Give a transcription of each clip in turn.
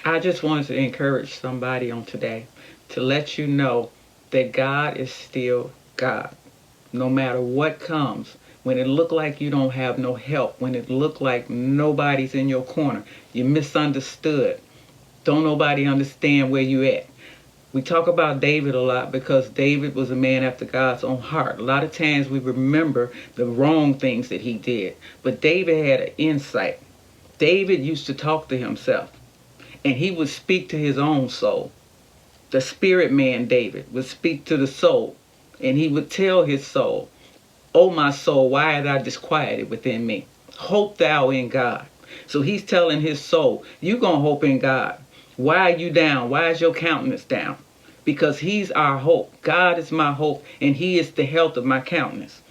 I just wanted to encourage somebody on today to let you know that God is still God. No matter what comes, when it look like you don't have no help, when it look like nobody's in your corner, you're misunderstood, don't nobody understand where you at. We talk about David a lot because David was a man after God's own heart. A lot of times we remember the wrong things that he did. But David had an insight. David used to talk to himself, and he would speak to his own soul. The spirit man David would speak to the soul, and he would tell his soul, "O my soul, why art thou disquieted within me? Hope thou in God." So he's telling his soul, you going to hope in God. Why are you down? Why is your countenance down? Because he's our hope. God is my hope, and he is the health of my countenance.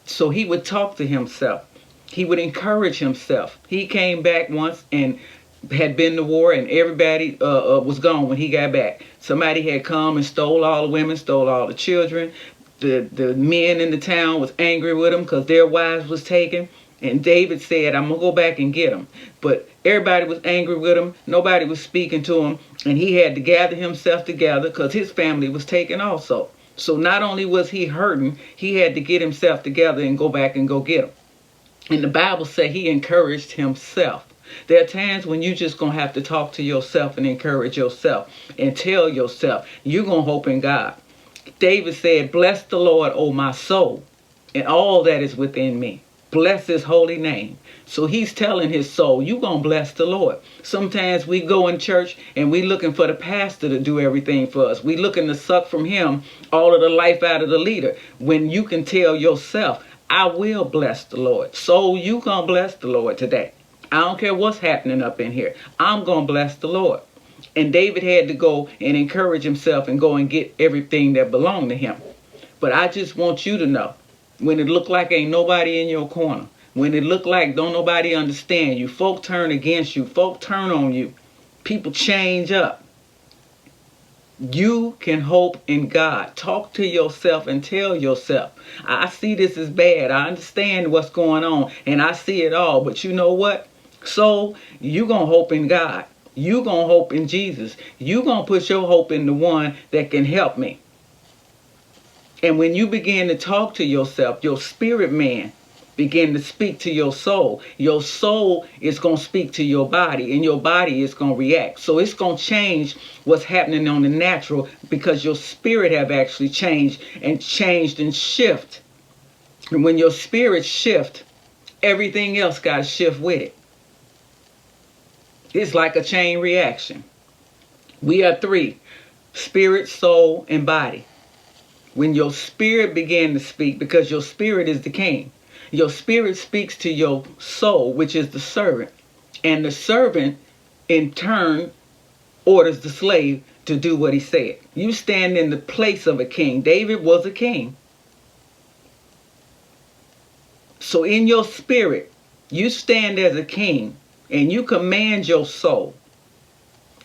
So he would talk to himself. He would encourage himself. He came back once and had been to war, and everybody was gone when he got back. Somebody had come and stole all the women, stole all the children. The men in the town was angry with him because their wives was taken. And David said, "I'm going to go back and get them." But everybody was angry with him. Nobody was speaking to him. And he had to gather himself together because his family was taken also. So not only was he hurting, he had to get himself together and go back and go get them. And the Bible said he encouraged himself. There are times when you just going to have to talk to yourself and encourage yourself and tell yourself, you're going to hope in God. David said, "Bless the Lord, O my soul, and all that is within me. Bless his holy name." So he's telling his soul, you going to bless the Lord. Sometimes we go in church and we looking for the pastor to do everything for us. We looking to suck from him all of the life out of the leader. When you can tell yourself, I will bless the Lord. So you going to bless the Lord today. I don't care what's happening up in here. I'm going to bless the Lord. And David had to go and encourage himself and go and get everything that belonged to him. But I just want you to know, when it look like ain't nobody in your corner, when it look like don't nobody understand you, folk turn against you, folk turn on you, people change up, you can hope in God. Talk to yourself and tell yourself, I see this is bad. I understand what's going on and I see it all. But you know what? So you going to hope in God. You going to hope in Jesus. You going to put your hope in the one that can help me. And when you begin to talk to yourself, your spirit man begin to speak to your soul. Your soul is going to speak to your body, and your body is going to react. So it's going to change what's happening on the natural because your spirit have actually changed and shift. And when your spirit shift, everything else got to shift with it. It's like a chain reaction. We are three: spirit, soul, and body. When your spirit began to speak, because your spirit is the king, your spirit speaks to your soul, which is the servant. And the servant, in turn, orders the slave to do what he said. You stand in the place of a king. David was a king. So in your spirit, you stand as a king, and you command your soul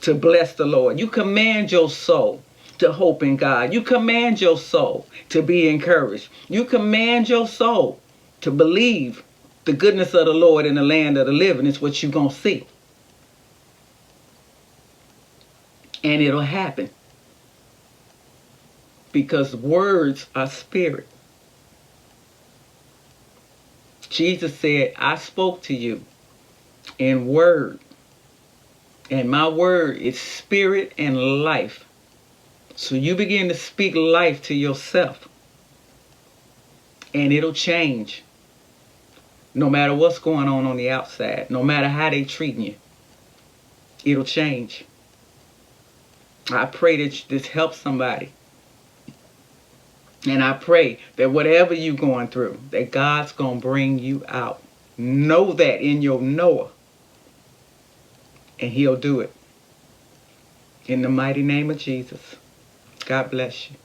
to bless the Lord. You command your soul to hope in God. You command your soul to be encouraged. You command your soul to believe the goodness of the Lord in the land of the living is what you're going to see. And it'll happen. Because words are spirit. Jesus said, I spoke to you in word. And my word is spirit and life. So you begin to speak life to yourself. And it'll change. No matter what's going on the outside. No matter how they treating you. It'll change. I pray that this helps somebody. And I pray that whatever you're going through, that God's going to bring you out. Know that in your knower. And he'll do it. In the mighty name of Jesus. God bless you.